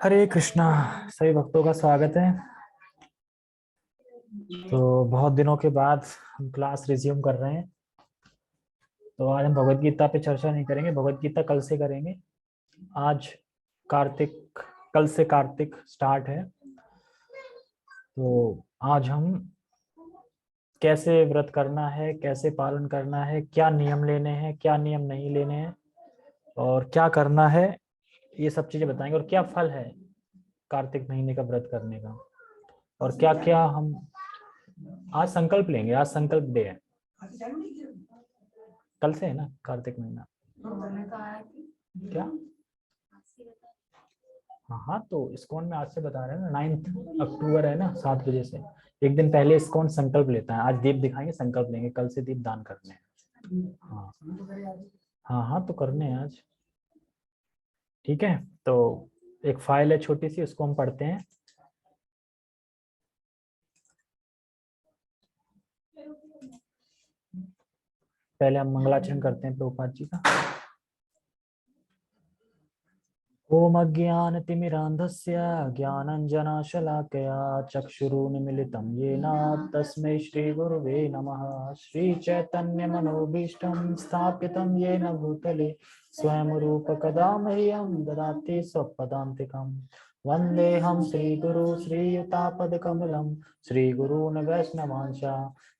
हरे कृष्णा। सभी भक्तों का स्वागत है। तो बहुत दिनों के बाद हम क्लास रिज्यूम कर रहे हैं। तो आज हम भगवत गीता पे चर्चा नहीं करेंगे, भगवत गीता कल से करेंगे। आज कार्तिक, कल से कार्तिक स्टार्ट है। तो आज हम कैसे व्रत करना है, कैसे पालन करना है, क्या नियम लेने हैं, क्या नियम नहीं लेने हैं और क्या करना है, ये सब चीजें बताएंगे। और क्या फल है कार्तिक महीने का व्रत करने का, और क्या क्या हम आज संकल्प लेंगे। आज संकल्प डे है, कल से है ना कार्तिक महीना। क्या? हाँ हाँ, तो इस्कॉन में आज से बता रहे हैं ना, 9 अक्टूबर है ना, 7 बजे से। एक दिन पहले इस्कॉन संकल्प लेता है। आज दीप दिखाएंगे, संकल्प लेंगे, कल से दीप दान करने हैं। हाँ हाँ हाँ, तो करने हैं आज। ठीक है, तो एक फाइल है छोटी सी, उसको हम पढ़ते हैं। पहले हम मंगलाचरण करते हैं प्रभुपाद जी का। ओम अज्ञानतिमिरान्धस्य ज्ञानञ्जनशलाकया चक्षुरुन्मीलितं येन तस्मै श्रीगुरुवे नमः। श्रीचैतन्यमनोभीष्टं स्थापितं येन भूतले स्वयं रूपकदा मह्यं ददाति स्वपदान्तिकम्। वन्देऽहं श्रीगुरु श्रीयुतापदकमलं श्रीगुरून् वैष्णवांश्च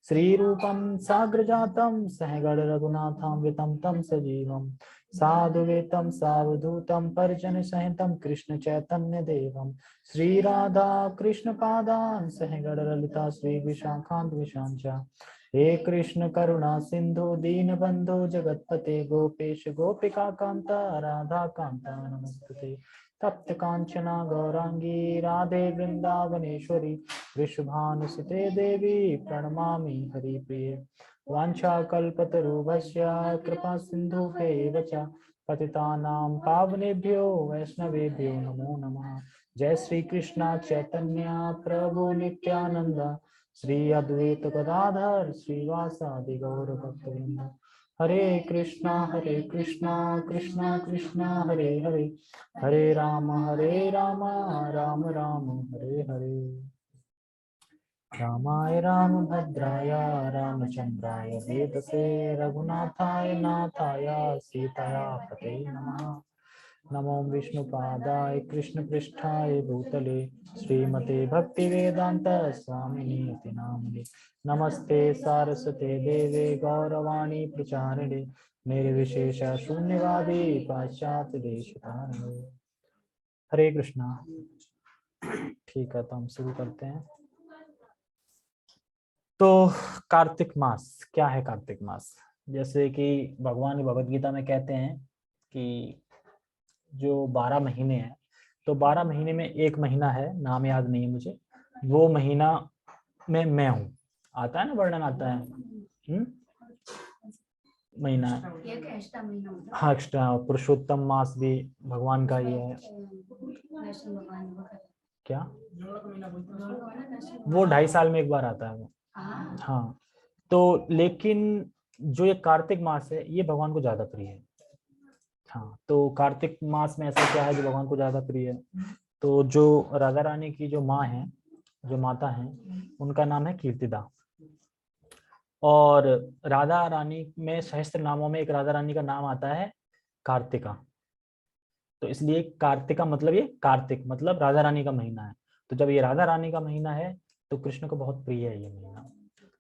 श्रीरूपं साग्रजातं सहगण रघुनाथामृतं तं सजीवम् साधुवेतं सावधूतं परिजन सहितं कृष्ण चैतन्य देवं श्री राधा कृष्ण पादान सहगण ललिता श्री विशाखान्त विशांचा। हे कृष्ण करुणा सिंधु दीन बंधु जगतपते गोपेश गोपिका कांता राधा कांता नमस्तुते। तप्त कांचना गौरांगी राधे वृंदावनेश्वरी वृषभानुसुते देवी प्रणमामि हरिप्रिये। वाञ्छाकल्पतरुभ्यश्च कृपा सिन्धुभ्यैव च पतितानां पावनेभ्यो वैष्णवेभ्यो नमो नमः। जय श्री कृष्ण चैतन्य प्रभु नित्यानंद श्री अद्वैत गदाधर श्रीवासादि गौर भक्तवृंद। हरे कृष्णा कृष्णा कृष्णा हरे हरे, हरे राम राम राम हरे हरे। रामाय रामभद्राय रामचंद्राय वेदसे रघुनाथाय नाथाय सीताया पते नमः। नमो विष्णुपादाय कृष्णपृष्ठाय भूतले श्रीमते भक्तिवेदांत स्वामिनी इति नामिने। नमस्ते सारस्वते देवे गौरवाणी प्रचारिणे निर्विशेष शून्यवादी पाश्चात्य देशतारिणे। हरे कृष्णा। ठीक है, तो हम शुरू करते हैं। तो कार्तिक मास क्या है? कार्तिक मास जैसे कि भगवान भगवद गीता में कहते हैं कि जो 12 महीने हैं, तो 12 महीने में एक महीना है, नाम याद नहीं है मुझे, वो महीना में मैं हूँ। आता है ना, वर्णन आता है। महीना है। हाँ, पुरुषोत्तम मास भी भगवान का ही है। क्या? वो 2.5 साल में एक बार आता है वो। हाँ, तो लेकिन जो ये कार्तिक मास है ये भगवान को ज्यादा प्रिय है। हाँ, तो कार्तिक मास में ऐसा क्या है जो भगवान को ज्यादा प्रिय है? तो जो राधा रानी की जो माँ है, जो माता है, उनका नाम है कीर्तिदा। और राधा रानी में सहस्त्र नामों में एक राधा रानी का नाम आता है कार्तिका। तो इसलिए कार्तिका मतलब ये कार्तिक मतलब राधा रानी का महीना है। तो जब ये राधा रानी का महीना है तो कृष्ण को बहुत प्रिय है ये महीना।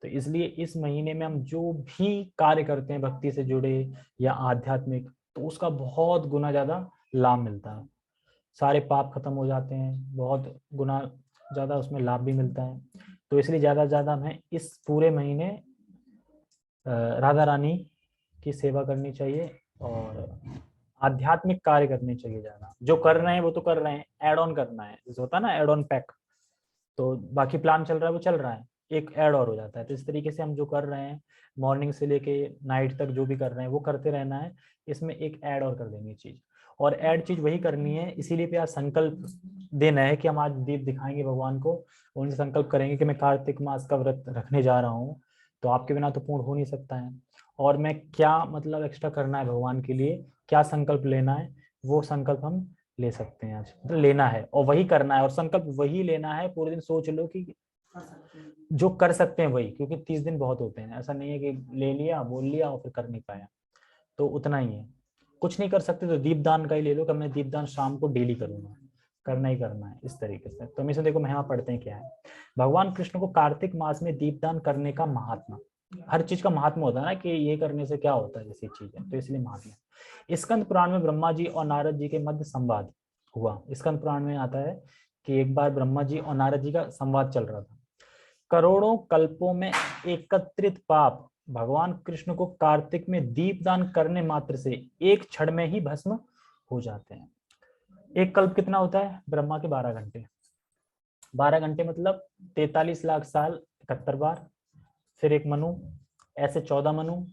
तो इसलिए इस महीने में हम जो भी कार्य करते हैं भक्ति से जुड़े या आध्यात्मिक, तो उसका बहुत गुना ज्यादा लाभ मिलता है। सारे पाप खत्म हो जाते हैं, बहुत गुना ज्यादा उसमें लाभ भी मिलता है। तो इसलिए ज्यादा से ज्यादा हमें इस पूरे महीने राधा रानी की सेवा करनी चाहिए और आध्यात्मिक कार्य करने चाहिए। ज्यादा जो कर रहे हैं वो तो कर रहे हैं, एड ऑन करना है, जैसे होता है ना एड ऑन पैक। तो बाकी प्लान चल रहा है वो चल रहा है, एक ऐड और हो जाता है। तो इस तरीके से हम जो कर रहे हैं मॉर्निंग से लेके नाइट तक जो भी कर रहे हैं वो करते रहना है। इसमें एक ऐड और कर देंगे चीज, और ऐड चीज वही करनी है। इसीलिए पे आज संकल्प देना है कि हम आज दीप दिखाएंगे भगवान को, उनसे संकल्प करेंगे कि मैं कार्तिक मास का व्रत रखने जा रहा हूँ। तो आपके बिना तो पूर्ण हो नहीं सकता है। और मैं क्या मतलब एक्स्ट्रा करना है भगवान के लिए, क्या संकल्प लेना है, वो संकल्प हम ले सकते हैं आज, मतलब लेना है और वही करना है, और संकल्प वही लेना है। पूरे दिन सोच लो कि जो कर सकते हैं वही, क्योंकि 30 दिन बहुत होते हैं, ऐसा नहीं है कि ले लिया बोल लिया और फिर कर नहीं पाया, तो उतना ही है। कुछ नहीं कर सकते तो दीपदान का ही ले लो कि मैं दीपदान शाम को डेली करूंगा, करना ही करना है, इस तरीके से। तो हम इसे देखो महिमा पढ़ते हैं क्या है। भगवान कृष्ण को कार्तिक मास में दीपदान करने का महात्मा, हर चीज का महात्मा होता है ना, कि ये करने से क्या होता है, जैसी चीज है, तो इसलिए महात्मा। स्कंद पुराण में ब्रह्मा जी और नारद जी के मध्य संवाद हुआ। स्कंद पुराण में आता है कि एक बार ब्रह्मा जी और नारद जी का संवाद चल रहा था। करोड़ों कल्पों में एकत्रित पाप भगवान कृष्ण को कार्तिक में दीपदान करने मात्र से एक क्षण में ही भस्म हो जाते हैं। एक कल्प कितना होता है? ब्रह्मा के 12 घंटे। 12 घंटे मतलब 43 लाख साल 71 बार, फिर एक मनु, ऐसे 14 मनु,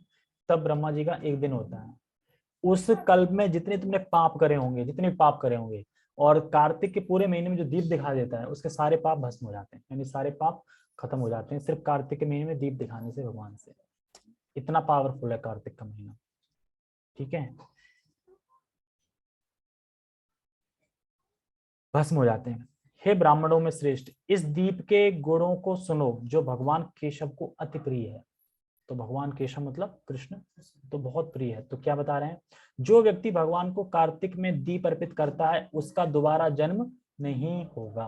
तब ब्रह्मा जी का एक दिन होता है। उस कल्प में जितने तुमने पाप करे होंगे, जितने पाप करे होंगे, और कार्तिक के पूरे महीने में जो दीप दिखा देता है उसके सारे पाप भस्म हो जाते हैं, यानी सारे पाप खत्म हो जाते हैं सिर्फ कार्तिक के महीने में दीप दिखाने से भगवान से। इतना पावरफुल है कार्तिक का महीना, ठीक है, भस्म हो जाते हैं। हे ब्राह्मणों में श्रेष्ठ, इस दीप के गुणों को सुनो जो भगवान केशव को अति प्रिय है। तो भगवान केशव मतलब कृष्ण, तो बहुत प्रिय है। तो क्या बता रहे हैं? जो व्यक्ति भगवान को कार्तिक में दीप अर्पित करता है उसका दोबारा जन्म नहीं होगा।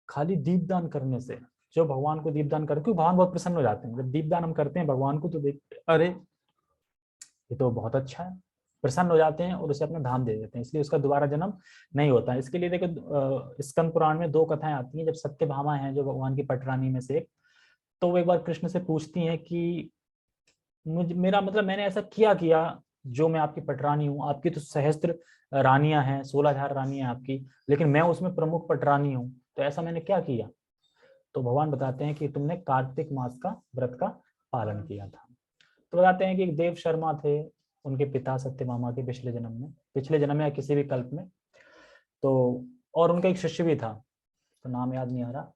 खाली दीपदान करने से, जो भगवान को दीपदान करके भगवान बहुत प्रसन्न हो जाते हैं। जब दीपदान हम करते हैं भगवान को तो देख अरे ये तो बहुत अच्छा है, प्रसन्न हो जाते हैं और उसे अपना धाम दे देते हैं, इसलिए उसका दोबारा जन्म नहीं होता है। इसके लिए देखो स्कंद पुराण में 2 कथाएं आती हैं। जब सत्यभामा है जो भगवान की पटरानी में से एक, तो वो एक बार कृष्ण से पूछती हैं कि मुझे मेरा मतलब मैंने ऐसा किया किया जो मैं आपकी पटरानी हूँ, आपकी तो सहस्त्र रानियां हैं, 16,000 रानियां आपकी, लेकिन मैं उसमें प्रमुख पटरानी हूँ, तो ऐसा मैंने क्या किया? तो भगवान बताते हैं कि तुमने कार्तिक मास का व्रत का पालन किया था। तो बताते हैं कि एक देव शर्मा थे, उनके पिता सत्यभामा के पिछले जन्म में या किसी भी कल्प में, तो और उनका एक शिष्य भी था, तो नाम याद नहीं आ रहा।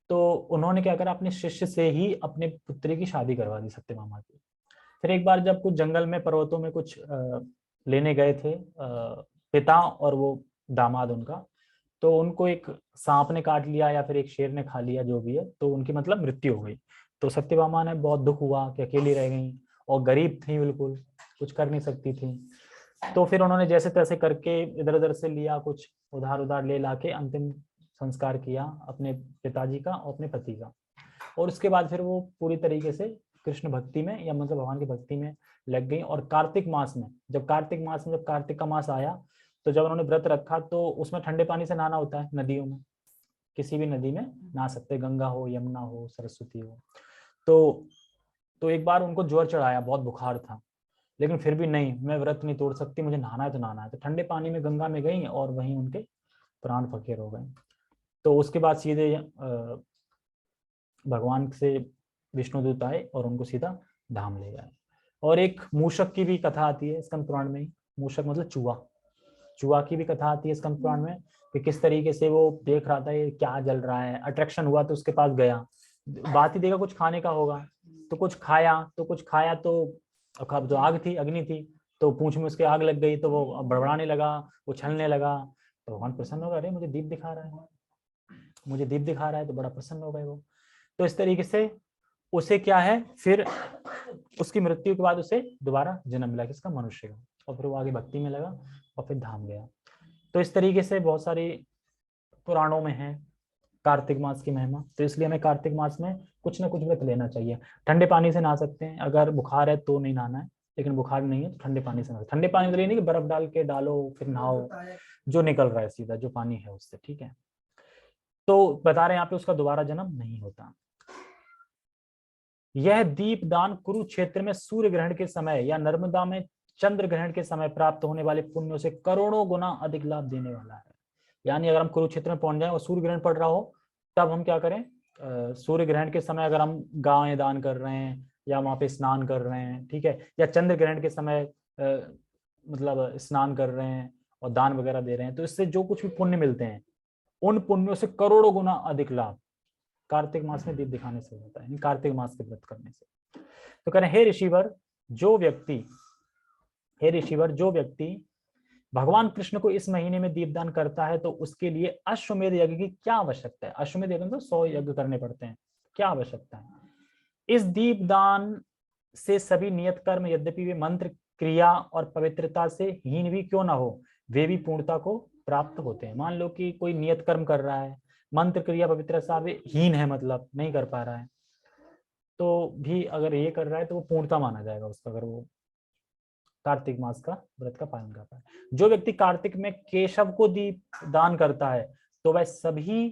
तो उन्होंने क्या करा, अपने शिष्य से ही अपने पुत्री की शादी करवा दी सत्यभामा की। फिर एक बार जब कुछ जंगल में पर्वतों में कुछ लेने गए थे पिता और वो दामाद उनका, तो उनको एक सांप ने काट लिया या फिर एक शेर ने खा लिया, जो भी है, तो उनकी मतलब मृत्यु हो गई। तो सत्यभामा ने बहुत दुख हुआ कि अकेली रह गई और गरीब थी, बिल्कुल कुछ कर नहीं सकती थी। तो फिर उन्होंने जैसे तैसे करके इधर उधर से लिया, कुछ उधार उधार ले ला के अंतिम संस्कार किया अपने पिताजी का और अपने पति का। और उसके बाद फिर वो पूरी तरीके से कृष्ण भक्ति में या मतलब भगवान की भक्ति में लग गई। और कार्तिक मास में जब कार्तिक का मास आया, तो जब उन्होंने व्रत रखा तो उसमें ठंडे पानी से नहाना होता है, नदियों में, किसी भी नदी में नहा सकते, गंगा हो, यमुना हो, सरस्वती हो। तो एक बार उनको ज्वर चढ़ाया, बहुत बुखार था, लेकिन फिर भी नहीं, मैं व्रत नहीं तोड़ सकती, मुझे नहाना है तो नहाना है। तो ठंडे पानी में गंगा में गई और वहीं उनके प्राण फकीर हो गए। तो उसके बाद सीधे भगवान से विष्णुदूत आए और उनको सीधा धाम ले गए। और एक मूषक की भी कथा आती है स्कंद पुराण में ही। मूषक मतलब चूहा, चूहा की भी कथा आती है स्कंद पुराण में, कि किस तरीके से वो देख रहा था ये क्या जल रहा है, अट्रैक्शन हुआ तो उसके पास गया, बात ही देखा कुछ खाने का होगा, तो कुछ खाया तो जो आग थी, अग्नि थी, तो पूंछ में उसके आग लग गई, तो वो बड़बड़ाने लगा, उछलने लगा। तो भगवान प्रसन्न हो गए, अरे मुझे दीप दिखा रहा है, मुझे दीप दिखा रहा है, तो बड़ा प्रसन्न हो गए वो। तो इस तरीके से उसे क्या है, फिर उसकी मृत्यु के बाद उसे दोबारा जन्म मिला, किसका? मनुष्य का। और फिर वो आगे भक्ति में लगा और फिर धाम गया। तो इस तरीके से बहुत सारी पुराणों में है कार्तिक मास की महिमा। तो इसलिए हमें कार्तिक मास में कुछ ना कुछ व्रत लेना चाहिए। ठंडे पानी से नहा सकते हैं, अगर बुखार है तो नहीं नहाना है, लेकिन बुखार नहीं है तो ठंडे पानी से नहा। ठंडे पानी में नहीं कि बर्फ डाल के डालो फिर नहाओ, जो निकल रहा है सीधा जो पानी है उससे, ठीक है। तो बता रहे हैं यहाँ पे उसका दोबारा जन्म नहीं होता। यह दीप दान कुरुक्षेत्र में सूर्य ग्रहण के समय या नर्मदा में चंद्र ग्रहण के समय प्राप्त होने वाले पुण्यों से करोड़ों गुना अधिक लाभ देने वाला है। यानी अगर हम कुरुक्षेत्र में पहुंच जाए और सूर्य ग्रहण पड़ रहा हो, तब हम क्या करें, सूर्य ग्रहण के समय अगर हम गायें दान कर रहे हैं या वहां पे स्नान कर रहे हैं, ठीक है, या चंद्र ग्रहण के समय मतलब स्नान कर रहे हैं और दान वगैरह दे रहे हैं, तो इससे जो कुछ भी पुण्य मिलते हैं, उन पुण्यों से करोड़ों गुना अधिक लाभ कार्तिक मास में दीप दिखाने से होता है, कार्तिक मास के व्रत करने से। तो कह रहे हैं हे ऋषिवर, जो व्यक्ति भगवान कृष्ण को इस महीने में दीपदान करता है तो उसके लिए अश्वमेध यज्ञ की क्या आवश्यकता है। अश्वमेध यज्ञ तो 100 यज्ञ करने पड़ते हैं, क्या आवश्यकता है। इस दीपदान से सभी नियत कर्म यद्यपि वे मंत्र क्रिया और पवित्रता से हीन भी क्यों ना हो, वे भी पूर्णता को प्राप्त होते हैं। मान लो कि कोई नियत कर्म कर रहा है, मंत्र क्रिया पवित्रता वे हीन है, मतलब नहीं कर पा रहा है, तो भी अगर ये कर रहा है तो वो पूर्णता माना जाएगा उसका, अगर वो कार्तिक मास का व्रत का पालन करता है। जो व्यक्ति कार्तिक में केशव को दीप दान करता है तो वह सभी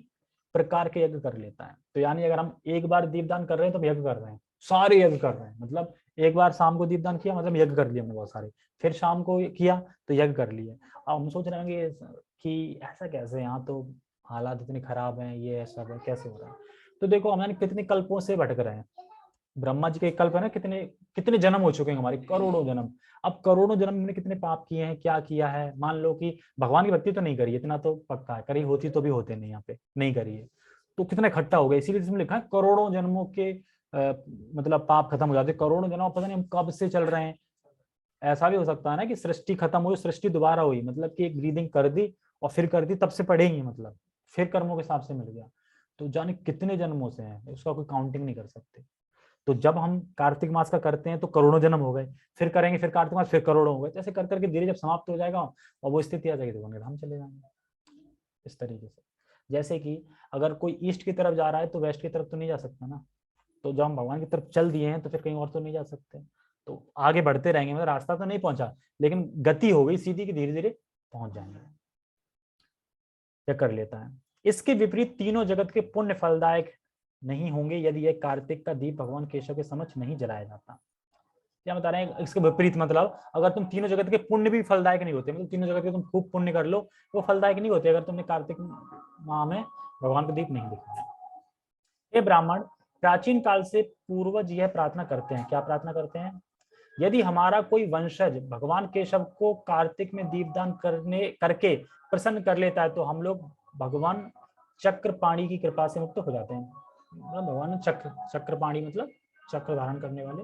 प्रकार के यज्ञ कर लेता है। तो यानी अगर हम एक बार दीपदान कर रहे हैं तो यज्ञ कर रहे हैं, सारे यज्ञ कर रहे हैं, मतलब एक बार शाम को दीपदान किया मतलब यज्ञ कर लिया हमने बहुत सारे, फिर शाम को किया तो यज्ञ कर लिए। अब हम सोच रहे होंगे कि ऐसा कैसे, यहाँ तो हालात इतने खराब हैं, ये सब है, कैसे हो रहा है। तो देखो हमने कितने कल्पों से भटक रहे हैं। ब्रह्मा जी के कल्प है ना, कितने कितने जन्म हो चुके हैं हमारे, करोड़ों जन्म। अब करोड़ों जन्म में कितने पाप किए हैं, क्या किया है। मान लो कि भगवान की भक्ति तो नहीं करी, इतना तो पक्का है, करी होती तो भी होते नहीं, यहाँ पे नहीं करी है तो कितना इकट्ठा हो गया। इसीलिए इसमें लिखा है करोड़ों जन्मों के मतलब पाप खत्म हो जाते। करोड़ों जन्म पता नहीं हम कब से चल रहे हैं। ऐसा भी हो सकता है ना कि सृष्टि खत्म हुई, सृष्टि दोबारा हुई, मतलब कि एक ब्रीदिंग कर दी और फिर कर दी, तब से पढ़ेंगे, मतलब फिर कर्मों के हिसाब से मिल गया। तो जाने कितने जन्मों से है, उसका कोई काउंटिंग नहीं कर सकते। तो जब हम कार्तिक मास का करते हैं तो करोड़ों जन्म हो गए, फिर करेंगे फिर कार्तिक मास फिर करोड़ों हो गए, ऐसे कर करके धीरे जब समाप्त हो जाएगा और वो स्थिति आ जाएगी तो हम चले जाएंगे इस तरीके से। जैसे कि अगर कोई ईस्ट की तरफ जा रहा है तो वेस्ट की तरफ तो नहीं जा सकता ना, तो जब हम भगवान की तरफ चल दिए हैं तो फिर कहीं और तो नहीं जा सकते, तो आगे बढ़ते रहेंगे, मतलब रास्ता तो नहीं पहुंचा लेकिन गति हो गई सीधी की, धीरे धीरे पहुंच जाएंगे, या कर लेता है। इसके विपरीत तीनों जगत के पुण्य फलदायक नहीं होंगे यदि यह कार्तिक का दीप भगवान केशव के समक्ष नहीं जलाया जाता। क्या बता रहे हैं इसके विपरीत, मतलब अगर तुम तीनों जगत के पुण्य भी फलदायक नहीं होते, मतलब तीनों जगत के तुम खूब पुण्य कर लो वो फलदायक नहीं होते अगर तुमने कार्तिक माह में भगवान का दीप नहीं दिखाया। ये ब्राह्मण प्राचीन काल से पूर्वज यह प्रार्थना करते हैं, क्या प्रार्थना करते हैं, यदि हमारा कोई वंशज भगवान केशव को कार्तिक में दीपदान करके प्रसन्न कर लेता है तो हम लोग भगवान चक्रपाणी की कृपा से मुक्त हो जाते हैं। मतलब भगवान चक्रपाणी मतलब चक्र धारण करने वाले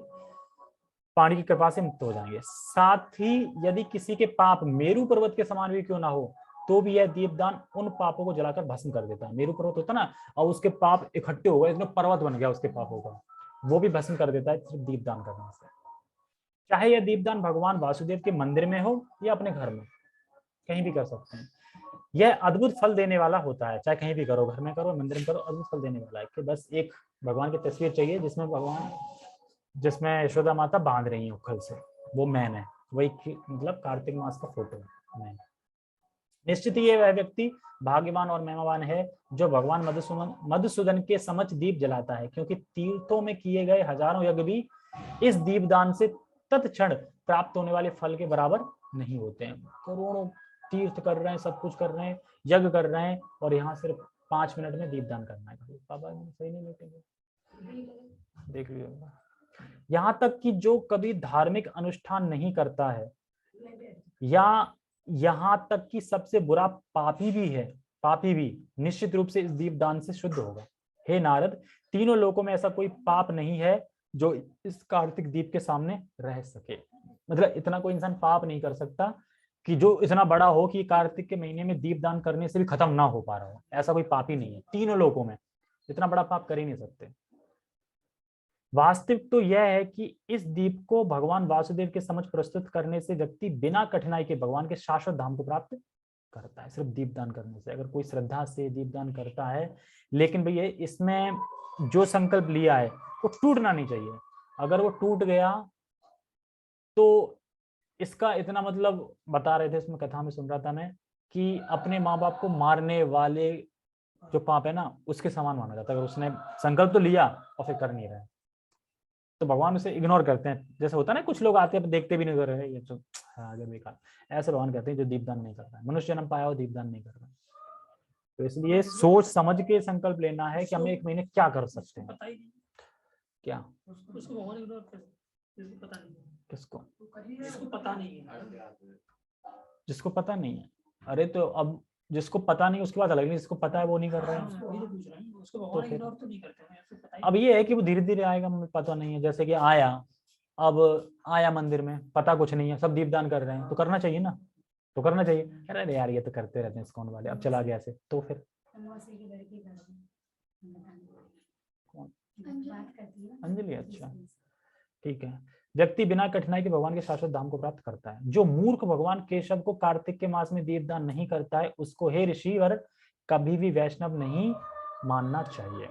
पानी की कृपा से मुक्त हो जाएंगे। साथ ही यदि किसी के पाप मेरु पर्वत के समान भी क्यों ना हो तो भी यह दीपदान उन पापों को जलाकर भस्म कर देता है। मेरु पर्वत होता ना, और उसके पाप इकट्ठे हो गए, इतना पर्वत बन गया उसके पापों का, वो भी भस्म कर देता है सिर्फ दीपदान करने से। चाहे यह दीपदान भगवान वासुदेव के मंदिर में हो या अपने घर में, कहीं भी कर सकते हैं। यह अद्भुत फल देने वाला होता है, चाहे कहीं भी करो, घर में करो मंदिर में करो, अद्भुत फल देने वाला है। कि बस एक भगवान की तस्वीर चाहिए जिसमें यशोदा माता बांध रही है उखल से, वो मैन है, वही मतलब कार्तिक मास का फोटो है मैन। निश्चित ही वह व्यक्ति भाग्यवान और महिमावान है जो भगवान मधुसूदन के समक्ष दीप जलाता है, क्योंकि तीर्थों में किए गए हजारों यज्ञ भी इस दीपदान से तत्क्षण प्राप्त होने वाले फल के बराबर नहीं होते हैं। करोड़ों तीर्थ कर रहे हैं, सब कुछ कर रहे हैं, यज्ञ कर रहे हैं, और यहाँ सिर्फ 5 मिनट में दीपदान करना है। बाबा सही नहीं बैठेंगे, देख लीजिएगा। यहाँ तक कि जो कभी धार्मिक अनुष्ठान नहीं करता है, या यहाँ तक कि सबसे बुरा पापी भी निश्चित रूप से इस दीपदान से शुद्ध होगा। हे नारद, तीनों लोकों में ऐसा कोई पाप नहीं है जो इस कार्तिक दीप के सामने रह सके। मतलब इतना कोई इंसान पाप नहीं कर सकता कि जो इतना बड़ा हो कि कार्तिक के महीने में दीपदान करने से भी खत्म ना हो पा रहा हो, ऐसा कोई पाप ही नहीं है तीनों लोकों में, इतना बड़ा पाप कर ही नहीं सकते। वास्तविक तो यह है कि इस दीप को भगवान वासुदेव के समक्ष प्रस्तुत करने से व्यक्ति बिना कठिनाई के भगवान के शाश्वत धाम को प्राप्त करता है, सिर्फ दीपदान करने से। अगर कोई श्रद्धा से दीपदान करता है, लेकिन भैया इसमें जो संकल्प लिया है वो टूटना नहीं चाहिए। अगर वो टूट गया तो इसका इतना मतलब बता रहे थे इसमें कथा में सुन रहा था मैं, कि अपने माँ बाप को मारने वाले जो पाप है ना उसके समान माना जाता है। अगर उसने संकल्प तो लिया और फिर कर नहीं रहा है तो भगवान उसे इग्नोर करते हैं। जैसे होता है ना, कुछ लोग आते हैं देखते भी नहीं कर रहे, ये तो आगे बेकार, ऐसे भगवान कहते हैं जो दीपदान नहीं कर रहा है, मनुष्य जन्म पाया हो दीपदान नहीं कर रहा है। तो इसलिए सोच समझ के संकल्प लेना है कि हम 1 महीने क्या कर सकते हैं। क्या उसको भगवान इग्नोर करते, जिसको पता नहीं है, जिसको पता नहीं है, जिसको पता नहीं है, अरे तो अब जिसको पता नहीं उसकी बात अलग, नहीं जिसको पता है वो नहीं कर रहा है। तो फिर अब ये है कि वो धीरे धीरे आएगा, मुझे पता नहीं है। जैसे कि आया, अब आया मंदिर में, पता कुछ नहीं है, सब दीपदान कर रहे हैं, तो करना चाहिए ना, तो करना चाहिए। अरे यार ये तो करते रहते हैं इस्कॉन वाले, अब चला गया ऐसे, तो फिर अंजलि, अच्छा ठीक है। व्यक्ति बिना कठिनाई के भगवान के शाश्वत धाम को प्राप्त करता है। जो मूर्ख भगवान केशव को कार्तिक के मास में दीपदान नहीं करता है, उसको हे ऋषि वर कभी भी वैष्णव नहीं मानना चाहिए।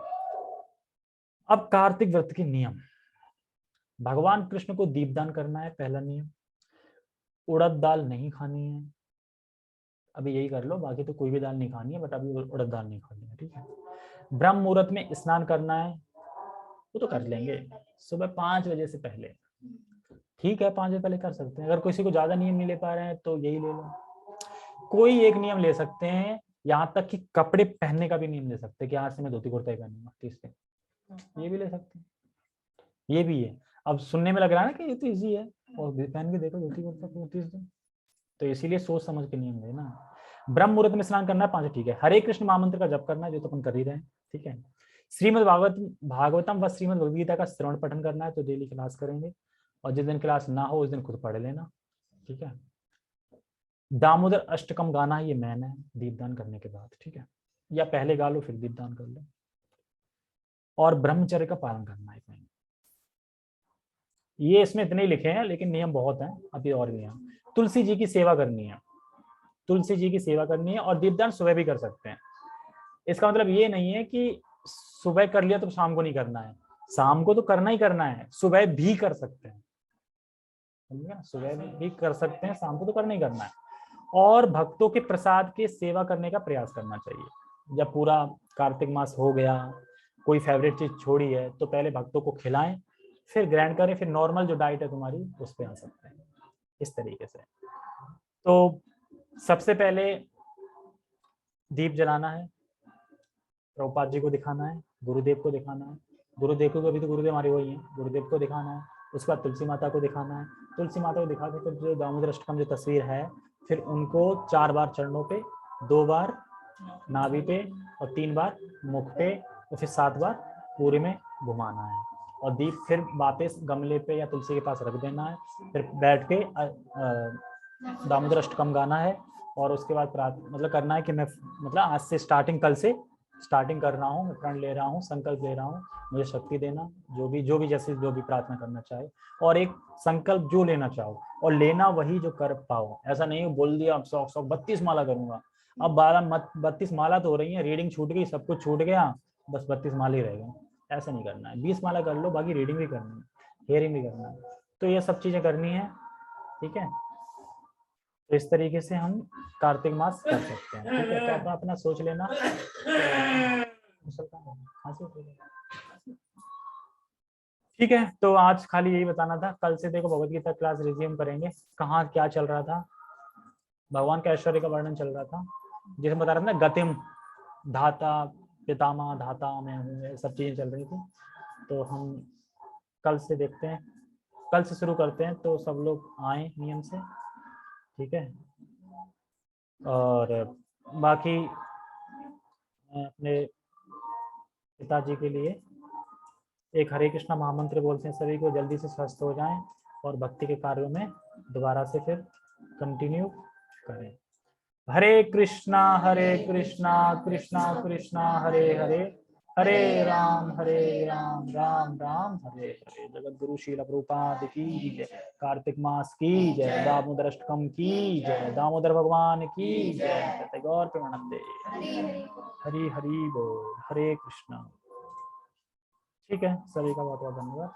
अब कार्तिक व्रत के नियम। भगवान कृष्ण को दीपदान करना है, पहला नियम। उड़द दाल नहीं खानी है, अभी यही कर लो, बाकी तो कोई भी दाल नहीं खानी है, बट अभी उड़द दाल नहीं खानी है, ठीक है। ब्रह्म मुहूर्त में स्नान करना है, वो तो कर लेंगे सुबह 5 बजे से पहले, ठीक है, 5 बजे पहले कर सकते हैं। अगर किसी को ज्यादा नियम नहीं ले पा रहे हैं तो यही ले लो। कोई एक नियम ले सकते हैं, यहाँ तक कि कपड़े पहनने का भी नियम ले सकते हैं कि आज से मैं धोती कुर्ता ही पहनूंगा 30 दिन, ये भी ले सकते हैं, ये भी है। अब सुनने में लग रहा है ना कि ये तो इजी है, और पहन के देखो धोती कुर्ता 30 दिन, तो इसीलिए सोच समझ के नियम लेना। ब्रह्म मुहूर्त में स्नान करना है 5, ठीक है। हरे कृष्ण महामंत्र का जप करना है, जो तो अपन कर ही रहे हैं, ठीक है। श्रीमद् भागवतम व श्रीमद् भगवद गीता का श्रवण पठन करना है, तो डेली क्लास करेंगे, और जिस दिन क्लास ना हो उस दिन खुद पढ़ लेना, ठीक है। दामोदर अष्टकम गाना है, ये मैन है दीपदान करने के बाद, ठीक है, या पहले गा लो फिर दीपदान कर लो। और ब्रह्मचर्य का पालन करना है, ये इसमें इतने ही लिखे हैं, लेकिन नियम बहुत हैं, अभी और भी हैं। तुलसी जी की सेवा करनी है, तुलसी जी की सेवा करनी है, और दीपदान सुबह भी कर सकते हैं। इसका मतलब ये नहीं है कि सुबह कर लिया तो शाम को नहीं करना है, शाम को तो करना ही करना है, सुबह भी कर सकते हैं, समझे ना, सुबह भी कर सकते हैं, शाम को तो करना ही करना है। और भक्तों के प्रसाद की सेवा करने का प्रयास करना चाहिए। जब पूरा कार्तिक मास हो गया, कोई फेवरेट चीज छोड़ी है, तो पहले भक्तों को खिलाएं, फिर ग्रैंड करें, फिर नॉर्मल जो डाइट है तुम्हारी उस पर आ सकते हैं, इस तरीके से। तो सबसे पहले दीप जलाना है, प्रभुपाद जी को दिखाना है, गुरुदेव को दिखाना है, गुरुदेव को, अभी तो गुरुदेव हमारे वही हैं, गुरुदेव को दिखाना है। उसके बाद तुलसी माता को दिखाना है, तुलसी माता को दिखा के फिर जो दामोदर अष्टकम जो तस्वीर है, फिर उनको 4 बार चरणों पे, 2 बार नाभि पे, और 3 बार मुख पे, और फिर 7 बार पूरे में घुमाना है। और दीप फिर वापस गमले पे या तुलसी के पास रख देना है, फिर बैठ के दामोदर अष्टकम गाना है, और उसके बाद मतलब करना है कि मैं मतलब आज से स्टार्टिंग, कल से स्टार्टिंग कर रहा हूँ, मैं प्रण ले रहा हूँ, संकल्प ले रहा हूँ, मुझे शक्ति देना, जो भी जैसे जो भी प्रार्थना करना चाहे, और एक संकल्प जो लेना चाहो, और लेना वही जो कर पाओ। ऐसा नहीं बोल दिया अब 32 माला करूंगा, अब 32 माला तो हो रही है, रीडिंग छूट गई, सब कुछ छूट गया, बस 32 माला ही रह गए, ऐसा नहीं करना है। 20 माला कर लो, बाकी रीडिंग भी करनी है, हेयरिंग भी करना है, तो ये सब चीजें करनी है, ठीक है। तो इस तरीके से हम कार्तिक मास कर सकते हैं, ठीक है। तो अपना अपना सोच लेना। ठीक है, तो आज खाली यही बताना था। कल से देखो भगवत गीता क्लास रिज्यूम करेंगे। कहाँ क्या चल रहा था, भगवान के ऐश्वर्य का वर्णन चल रहा था, जैसे बता रहा था ना, गतिम धाता पितामह धाता में हूँ, सब चीजें चल रही थी। तो हम कल से देखते हैं, कल से शुरू करते हैं, तो सब लोग आए नियम से, ठीक है। और बाकी मैं अपने पिताजी के लिए एक हरे कृष्णा महामंत्र बोलते हैं, सभी को जल्दी से स्वस्थ हो जाएं और भक्ति के कार्यों में दोबारा से फिर कंटिन्यू करें। हरे कृष्णा कृष्णा कृष्णा हरे हरे, हरे राम राम राम हरे हरे। जगत गुरु श्रील प्रभुपाद की जय, कार्तिक मास की जय, दामोदर अष्टकम की जय, दामोदर भगवान की जय, गौर प्रेमानंदे, हरि हरि बोल, हरे कृष्णा। ठीक है, सभी का बहुत बहुत धन्यवाद।